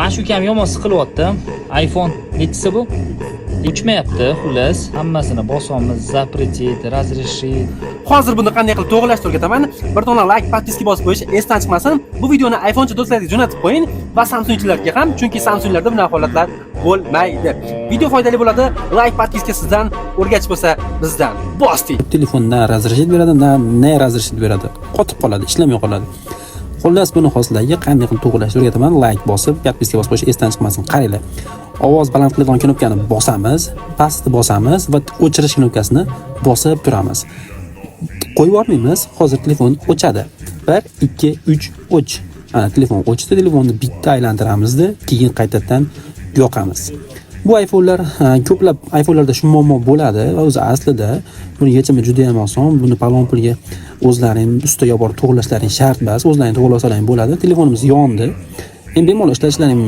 Men shu kam yomon siqilyaptim. iPhone nechisi bu? Uchmayapti, xullas. Hammasini bosamiz, запретить, разрешить. Hozir buni qanday qilib to'g'rilashni o'rgataman. Bir dona like, podpiska bosib qo'yish esdan chiqmasin. Bu videoni iPhonechi do'stlarga jo'natib qo'ying va Samsungchilarga ham, chunki Samsunglarda bunday holatlar bo'lmaydi. Video foydali bo'ladi. Like, podpiska sizdan, o'rgatib bo'lsa bizdan. Bosdik. Telefonda razрешить beradi, ne razрешить beradi. Qotib qoladi, ishlamay qoladi. Xullas buni hozirlarga qanday qilib to'g'rilashni o'rgataman. Like bosib, podpiska bosib qo'yish esdan chiqmasin. Qaranglar. Ovoz baland qiladigan knopkani bosamiz, pastni bosamiz va o'chirish knopkasini bosib turamiz. Qo'yib yubormaymiz. Hozir telefon o'chadi. 1 2 3 o'ch. Ana telefon o'chdi. Telefonni bitta aylantiramizda, keyin qaytadan yoqamiz. Bu iPhone'lar ko'plab iPhone'larda shu muammo bo'ladi va o'zi aslida buni yechimi juda ham oson. Buni palon pulga o'zlaring ustiga borib to'g'rilashlaring shart emas. O'zlaring to'g'rilasalaring bo'ladi. Telefonimiz yondi. Endi bemalol ishlashlaring